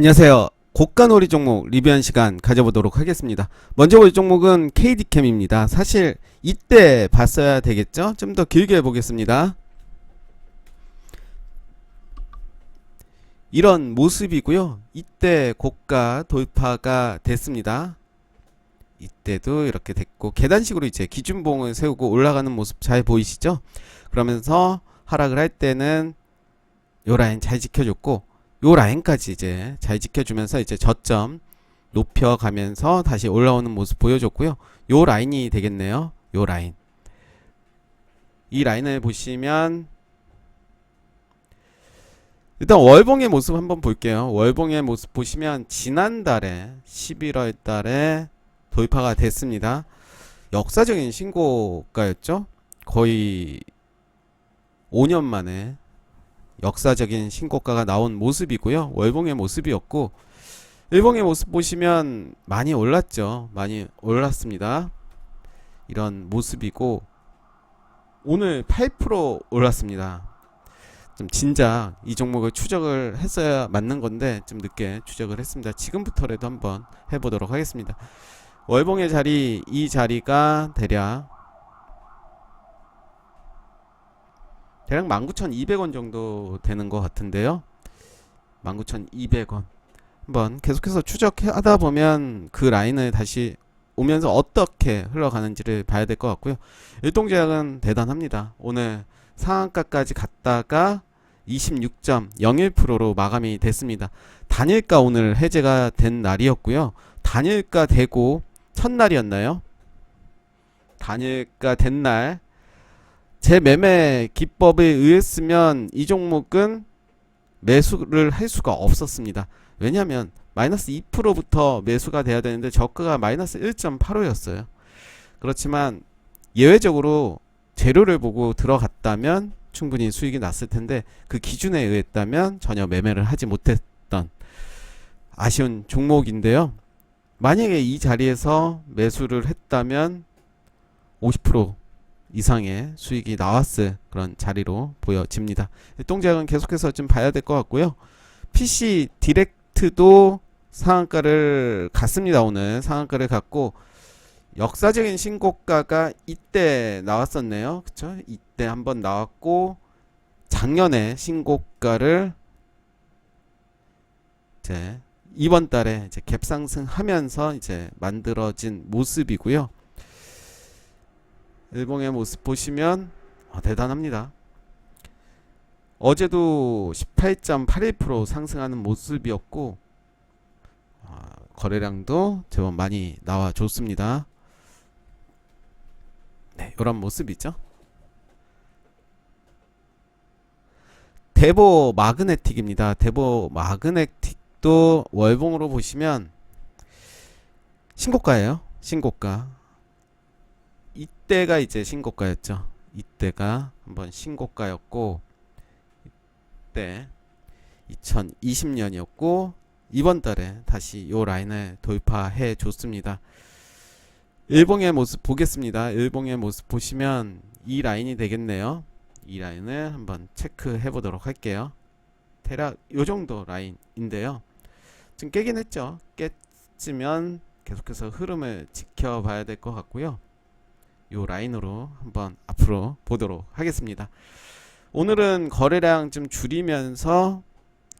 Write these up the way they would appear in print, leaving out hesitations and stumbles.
안녕하세요. 고가놀이 종목 리뷰한 시간 가져보도록 하겠습니다. 먼저 볼 종목은 KD캠입니다. 사실 이때 봤어야 되겠죠? 좀 더 길게 보겠습니다. 이런 모습이고요. 이때 고가 돌파가 됐습니다. 이때도 이렇게 됐고 계단식으로 이제 기준봉을 세우고 올라가는 모습 잘 보이시죠? 그러면서 하락을 할 때는 요 라인 잘 지켜줬고 요 라인까지 이제 잘 지켜주면서 이제 저점 높여가면서 다시 올라오는 모습 보여줬고요. 요 라인이 되겠네요. 요 라인. 이 라인을 보시면 일단 월봉의 모습 한번 볼게요. 월봉의 모습 보시면 지난달에 11월 달에 돌파가 됐습니다. 역사적인 신고가였죠. 거의 5년 만에 역사적인 신고가가 나온 모습이고요. 월봉의 모습이었고 일봉의 모습 보시면 많이 올랐죠. 많이 올랐습니다. 이런 모습이고 오늘 8% 올랐습니다. 좀 진작 이 종목을 추적을 했어야 맞는 건데 좀 늦게 추적을 했습니다. 지금부터라도 한번 해보도록 하겠습니다. 월봉의 자리, 이 자리가 대략 19,200원 정도 되는 것 같은데요. 19,200원. 한번 계속해서 추적하다 보면 그 라인을 다시 오면서 어떻게 흘러가는지를 봐야 될 것 같고요. 일동제약은 대단합니다. 오늘 상한가까지 갔다가 26.01%로 마감이 됐습니다. 단일가 오늘 해제가 된 날이었고요. 단일가 되고 첫날이었나요? 단일가 된 날 제 매매 기법에 의했으면 이 종목은 매수를 할 수가 없었습니다. 왜냐하면 마이너스 2%부터 매수가 돼야 되는데 저가가 마이너스 1.85였어요. 그렇지만 예외적으로 재료를 보고 들어갔다면 충분히 수익이 났을 텐데 그 기준에 의했다면 전혀 매매를 하지 못했던 아쉬운 종목인데요. 만약에 이 자리에서 매수를 했다면 50% 이상의 수익이 나왔을 그런 자리로 보여집니다. 일동제약은 계속해서 좀 봐야 될 것 같고요. PC 디렉트도 상한가를 갔습니다. 오늘 상한가를 갔고 역사적인 신고가가 이때 나왔었네요. 그쵸? 이때 한번 나왔고 작년에 신고가를 이제 이번 달에 이제 갭 상승하면서 이제 만들어진 모습이고요. 일봉의 모습 보시면 대단합니다. 어제도 18.81% 상승하는 모습이었고 거래량도 제법 많이 나와줬습니다. 네, 이런 모습이죠. 대보 마그네틱입니다. 대보 마그네틱도 월봉으로 보시면 신고가예요. 신고가. 이때가 이제 신고가였죠. 이때가 한번 신고가였고 이때 2020년이었고 이번 달에 다시 요 라인을 돌파해 줬습니다. 일봉의 모습 보겠습니다. 일봉의 모습 보시면 이 라인이 되겠네요. 이 라인을 한번 체크해 보도록 할게요. 대략 요 정도 라인인데요. 지금 깨긴 했죠. 깼으면 계속해서 흐름을 지켜봐야 될 것 같고요. 요 라인으로 한번 앞으로 보도록 하겠습니다. 오늘은 거래량 좀 줄이면서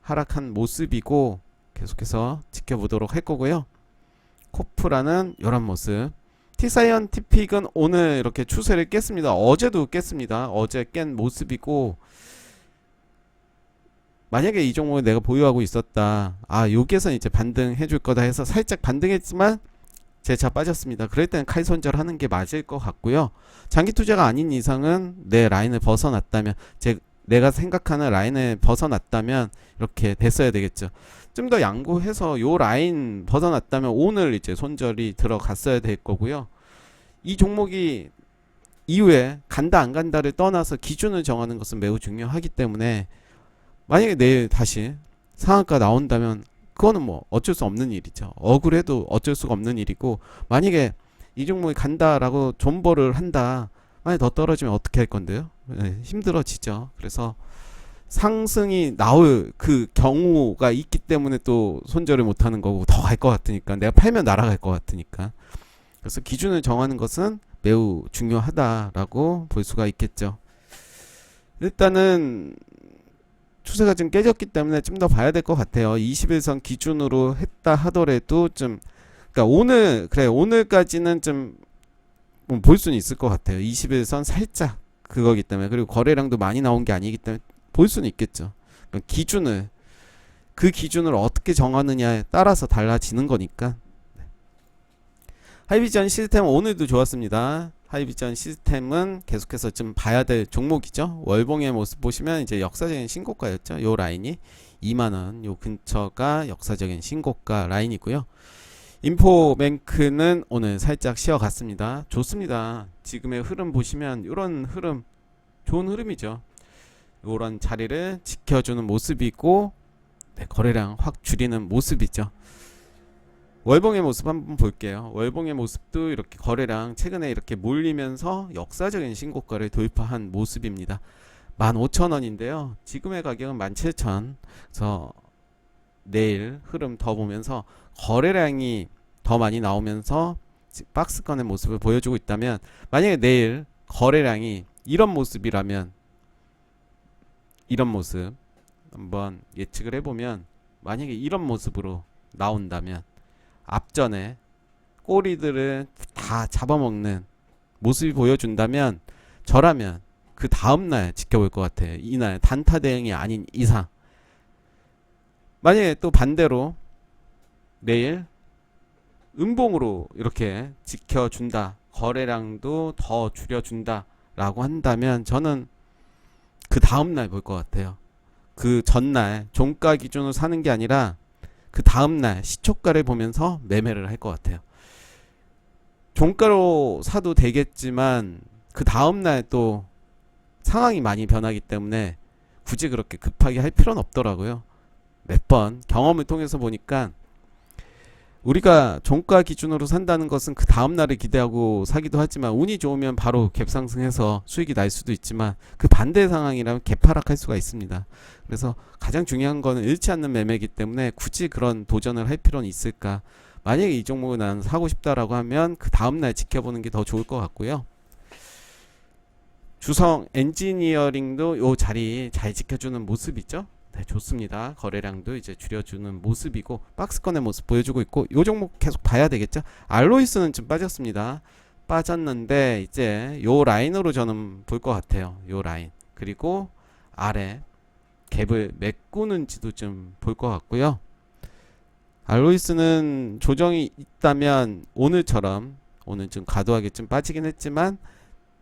하락한 모습이고 계속해서 지켜보도록 할 거고요. 코프라는 이런 모습. T사이언티픽은 오늘 이렇게 추세를 깼습니다. 어제도 깼습니다. 어제 깬 모습이고 만약에 이 종목을 내가 보유하고 있었다. 여기에서 이제 반등해 줄 거다 해서 살짝 반등했지만 재차 빠졌습니다. 그럴 때는 칼 손절하는 게 맞을 것 같고요. 장기 투자가 아닌 이상은 내 라인을 벗어났다면 내가 생각하는 라인을 벗어났다면 이렇게 됐어야 되겠죠. 좀 더 양보해서 요 라인 벗어났다면 오늘 이제 손절이 들어갔어야 될 거고요. 이 종목이 이후에 간다 안 간다를 떠나서 기준을 정하는 것은 매우 중요하기 때문에 만약에 내일 다시 상한가 나온다면 그거는 뭐 어쩔 수 없는 일이죠. 억울해도 어쩔 수가 없는 일이고 만약에 이 종목이 간다라고 존버를 한다. 만약에 더 떨어지면 어떻게 할 건데요? 네, 힘들어지죠. 그래서 상승이 나올 그 경우가 있기 때문에 또 손절을 못하는 거고, 더 갈 것 같으니까, 내가 팔면 날아갈 것 같으니까. 그래서 기준을 정하는 것은 매우 중요하다라고 볼 수가 있겠죠. 일단은 추세가 좀 깨졌기 때문에 좀 더 봐야 될 것 같아요. 21선 기준으로 했다 하더라도 좀, 그러니까 오늘까지는 좀 볼 수는 있을 것 같아요. 21선 살짝 그거기 때문에. 그리고 거래량도 많이 나온 게 아니기 때문에 볼 수는 있겠죠. 그러니까 그 기준을 어떻게 정하느냐에 따라서 달라지는 거니까. 하이비전 시스템 오늘도 좋았습니다. 하이비전 시스템은 계속해서 좀 봐야 될 종목이죠. 월봉의 모습 보시면 이제 역사적인 신고가였죠. 요 라인이 2만원 요 근처가 역사적인 신고가 라인이고요. 인포뱅크는 오늘 살짝 쉬어갔습니다. 좋습니다. 지금의 흐름 보시면 이런 흐름 좋은 흐름이죠. 이런 자리를 지켜주는 모습이고, 네, 거래량 확 줄이는 모습이죠. 월봉의 모습 한번 볼게요. 월봉의 모습도 이렇게 거래량 최근에 이렇게 몰리면서 역사적인 신고가를 돌파한 모습입니다. 15,000원인데요 지금의 가격은 17,000원. 그래서 내일 흐름 더 보면서 거래량이 더 많이 나오면서 박스권의 모습을 보여주고 있다면, 만약에 내일 거래량이 이런 모습이라면, 이런 모습 한번 예측을 해보면, 만약에 이런 모습으로 나온다면 앞전에 꼬리들을 다 잡아먹는 모습이 보여준다면, 저라면 그 다음날 지켜볼 것 같아요. 이날 단타 대응이 아닌 이상. 만약에 또 반대로 내일 음봉으로 이렇게 지켜준다, 거래량도 더 줄여준다 라고 한다면, 저는 그 다음날 볼 것 같아요. 그 전날 종가 기준으로 사는 게 아니라 그 다음날 시초가를 보면서 매매를 할 것 같아요. 종가로 사도 되겠지만 그 다음날 또 상황이 많이 변하기 때문에 굳이 그렇게 급하게 할 필요는 없더라고요. 몇 번 경험을 통해서 보니까, 우리가 종가 기준으로 산다는 것은 그 다음날을 기대하고 사기도 하지만, 운이 좋으면 바로 갭상승해서 수익이 날 수도 있지만, 그 반대 상황이라면 갭하락할 수가 있습니다. 그래서 가장 중요한 거는 잃지 않는 매매이기 때문에 굳이 그런 도전을 할 필요는 있을까. 만약에 이 종목을 나는 사고 싶다라고 하면 그 다음날 지켜보는 게 더 좋을 것 같고요. 주성 엔지니어링도 요 자리 잘 지켜주는 모습이죠. 네, 좋습니다. 거래량도 이제 줄여주는 모습이고, 박스권의 모습 보여주고 있고, 요 종목 계속 봐야 되겠죠. 알로이스는 좀 빠졌습니다. 빠졌는데 이제 요 라인으로 저는 볼 것 같아요. 요 라인, 그리고 아래 갭을 메꾸는지도 좀 볼 것 같고요. 알로이스는 조정이 있다면 오늘처럼, 오늘 좀 과도하게 좀 빠지긴 했지만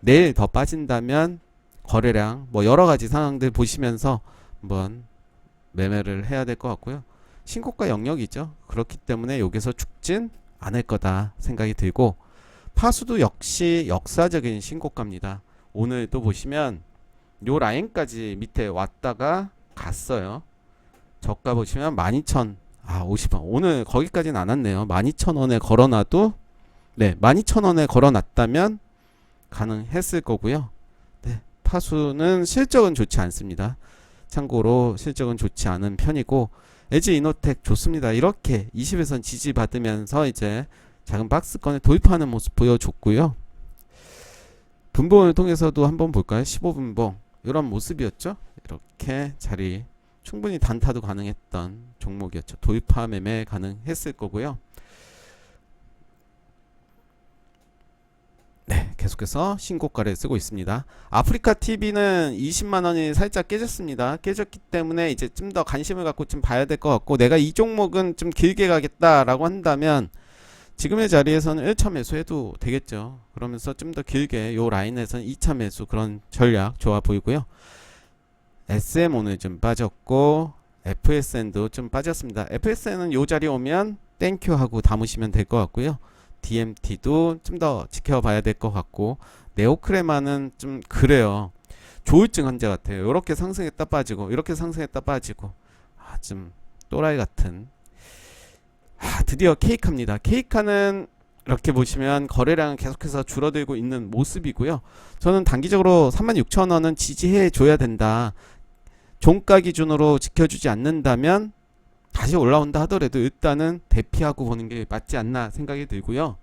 내일 더 빠진다면 거래량 뭐 여러가지 상황들 보시면서 한번 매매를 해야 될 것 같고요. 신고가 영역이죠. 그렇기 때문에 여기서 죽진 않을 거다 생각이 들고, 파수도 역시 역사적인 신고가입니다. 오늘 또 보시면 요 라인까지 밑에 왔다가 갔어요. 저가 보시면 12,000, 50원. 오늘 거기까지는 안 왔네요. 12,000원에 걸어놔도, 네, 12,000원에 걸어놨다면 가능했을 거고요. 네, 파수는 실적은 좋지 않습니다. 참고로 실적은 좋지 않은 편이고, LG 이노텍 좋습니다. 이렇게 20일선 지지받으면서 이제 작은 박스권에 돌파하는 모습 보여줬고요. 분봉을 통해서도 한번 볼까요? 15분봉 이런 모습이었죠. 이렇게 자리 충분히 단타도 가능했던 종목이었죠. 돌파 매매 가능했을 거고요. 네, 계속해서 신고가를 쓰고 있습니다. 아프리카 TV는 20만원이 살짝 깨졌습니다. 깨졌기 때문에 이제 좀 더 관심을 갖고 좀 봐야 될 것 같고, 내가 이 종목은 좀 길게 가겠다라고 한다면 지금의 자리에서는 1차 매수해도 되겠죠. 그러면서 좀 더 길게 요 라인에서는 2차 매수, 그런 전략 좋아 보이고요. SM 오늘 좀 빠졌고, FSN도 좀 빠졌습니다. FSN은 요 자리 오면 땡큐 하고 담으시면 될 것 같고요. DMT도 좀 더 지켜봐야 될 것 같고, 네오크레마는 좀 그래요. 조울증 환자 같아요. 이렇게 상승했다 빠지고, 이렇게 상승했다 빠지고, 좀 또라이 같은. 드디어 케이카입니다. 케이카는 이렇게 보시면 거래량은 계속해서 줄어들고 있는 모습이고요. 저는 단기적으로 36,000원은 지지해 줘야 된다. 종가 기준으로 지켜주지 않는다면 다시 올라온다 하더라도 일단은 대피하고 보는 게 맞지 않나 생각이 들고요.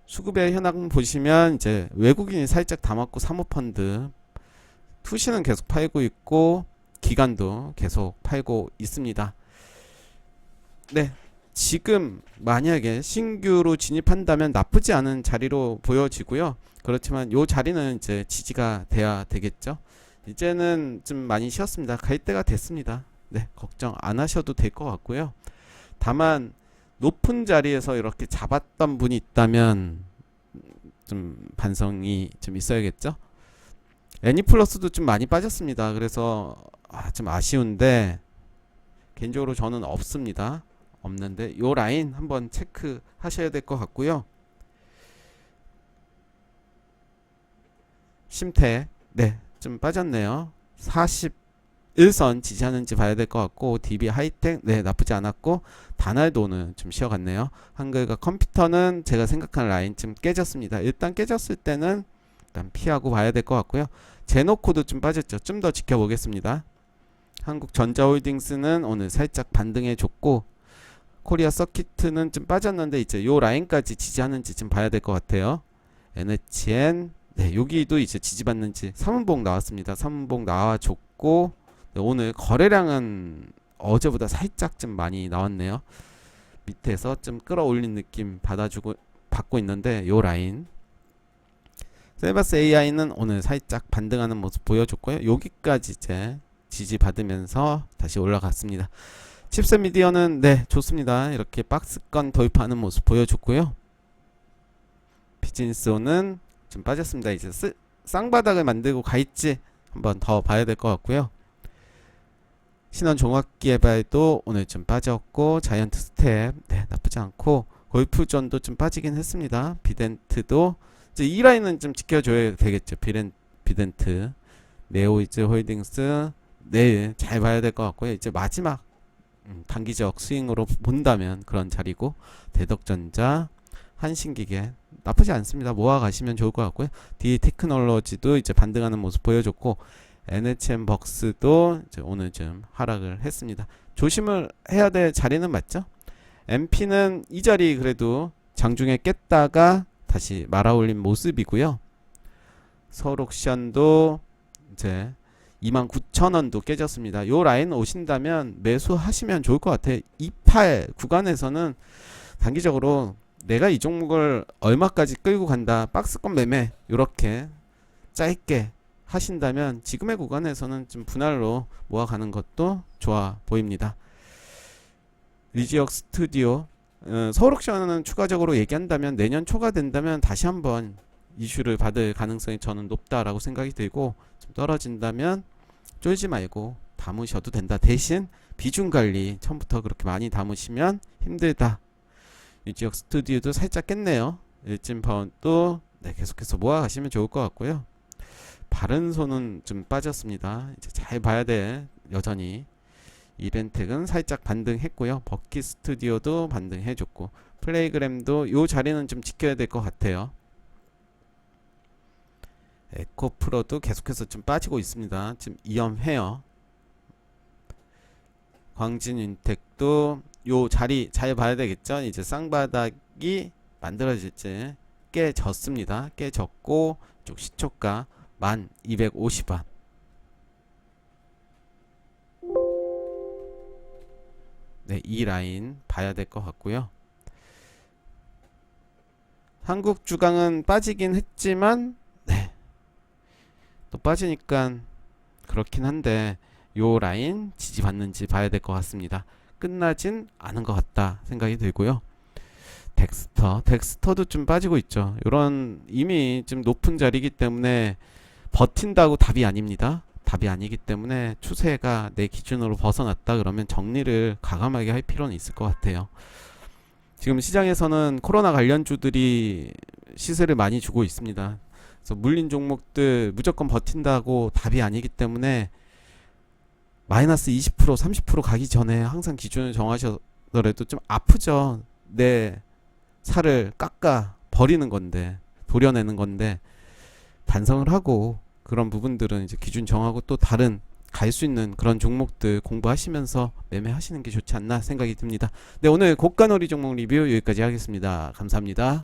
수급의 현황 보시면 이제 외국인이 살짝 담았고 사모펀드 투시는 계속 팔고 있고 기관도 계속 팔고 있습니다. 네, 지금 만약에 신규로 진입한다면 나쁘지 않은 자리로 보여지고요. 그렇지만 요 자리는 이제 지지가 돼야 되겠죠. 이제는 좀 많이 쉬었습니다. 갈 때가 됐습니다. 네, 걱정 안 하셔도 될 것 같고요. 다만 높은 자리에서 이렇게 잡았던 분이 있다면 좀 반성이 좀 있어야겠죠. 애니플러스도 좀 많이 빠졌습니다. 그래서 좀 아쉬운데 개인적으로 저는 없습니다. 없는데 요 라인 한번 체크 하셔야 될 것 같고요. 심태 네, 좀 빠졌네요. 41선 지지하는지 봐야 될 것 같고 DB 하이텍 네, 나쁘지 않았고 다날도는 좀 쉬어갔네요. 한글과 컴퓨터는 제가 생각한 라인 좀 깨졌습니다. 일단 깨졌을 때는 일단 피하고 봐야 될 것 같고요. 제노코도 좀 빠졌죠. 좀 더 지켜보겠습니다. 한국전자홀딩스는 오늘 살짝 반등해 줬고 코리아 서키트는 좀 빠졌는데 이제 요 라인까지 지지하는지 좀 봐야 될 것 같아요. NHN 네, 여기도 이제 지지받는지 3분봉 나왔습니다. 3분봉 나와줬고 네, 오늘 거래량은 어제보다 살짝 좀 많이 나왔네요. 밑에서 좀 끌어올린 느낌 받고 있는데 요 라인 셀바스 AI는 오늘 살짝 반등하는 모습 보여줬고요. 여기까지 이제 지지받으면서 다시 올라갔습니다. 칩셋 미디어는 네, 좋습니다. 이렇게 박스권 돌파하는 모습 보여줬고요. 비즈니스온은 좀 빠졌습니다. 이제 쌍바닥을 만들고 가있지 한번 더 봐야 될 것 같고요. 신원종합개발도 오늘 좀 빠졌고 자이언트 스텝 네, 나쁘지 않고 골프존도 좀 빠지긴 했습니다. 비덴트도 이제 이 라인은 좀 지켜줘야 되겠죠. 비덴트 네오이즈 홀딩스 내일 잘 봐야 될 것 같고요. 이제 마지막 단기적 스윙으로 본다면 그런 자리고 대덕전자 한신기계 나쁘지 않습니다. 모아 가시면 좋을 것 같고요. D테크놀로지도 이제 반등하는 모습 보여줬고 NHN 벅스도 이제 오늘 좀 하락을 했습니다. 조심을 해야 될 자리는 맞죠? MP는 이 자리 그래도 장중에 깼다가 다시 말아올린 모습이고요. 서울옥션도 이제 29,000원도 깨졌습니다. 요 라인 오신다면 매수하시면 좋을 것 같아요. 28 구간에서는 단기적으로 내가 이 종목을 얼마까지 끌고 간다 박스권 매매 이렇게 짧게 하신다면 지금의 구간에서는 좀 분할로 모아가는 것도 좋아 보입니다. 리지역 스튜디오 서울옥션은 추가적으로 얘기한다면 내년 초가 된다면 다시 한번 이슈를 받을 가능성이 저는 높다라고 생각이 들고 좀 떨어진다면 쫄지 말고 담으셔도 된다. 대신 비중 관리 처음부터 그렇게 많이 담으시면 힘들다. 리지역 스튜디오도 살짝 깼네요. 일진파운도 네, 계속해서 모아가시면 좋을 것 같고요. 바른손은 좀 빠졌습니다. 이제 잘 봐야 돼. 여전히 이벤텍은 살짝 반등했고요. 버키 스튜디오도 반등해줬고 플레이그램도 요 자리는 좀 지켜야 될 것 같아요. 에코프로도 계속해서 좀 빠지고 있습니다. 지금 위험해요. 광진인텍도 요 자리 잘 봐야 되겠죠. 이제 쌍바닥이 만들어질지 깨졌습니다. 깨졌고 쪽 시초가 1250원. 네, 이 라인 봐야 될 것 같고요. 한국 주강은 빠지긴 했지만 네, 또 빠지니까 그렇긴 한데 요 라인 지지받는지 봐야 될 것 같습니다. 끝나진 않은 것 같다 생각이 들고요. 덱스터도 좀 빠지고 있죠. 이런 이미 좀 높은 자리이기 때문에 버틴다고 답이 아닙니다. 답이 아니기 때문에 추세가 내 기준으로 벗어났다 그러면 정리를 과감하게 할 필요는 있을 것 같아요. 지금 시장에서는 코로나 관련주들이 시세를 많이 주고 있습니다. 그래서 물린 종목들 무조건 버틴다고 답이 아니기 때문에 마이너스 20% 30% 가기 전에 항상 기준을 정하셔더라도 좀 아프죠. 내 살을 깎아 버리는 건데 도려내는 건데 반성을 하고 그런 부분들은 이제 기준 정하고 또 다른 갈 수 있는 그런 종목들 공부하시면서 매매하시는 게 좋지 않나 생각이 듭니다. 네, 오늘 고가놀이 종목 리뷰 여기까지 하겠습니다. 감사합니다.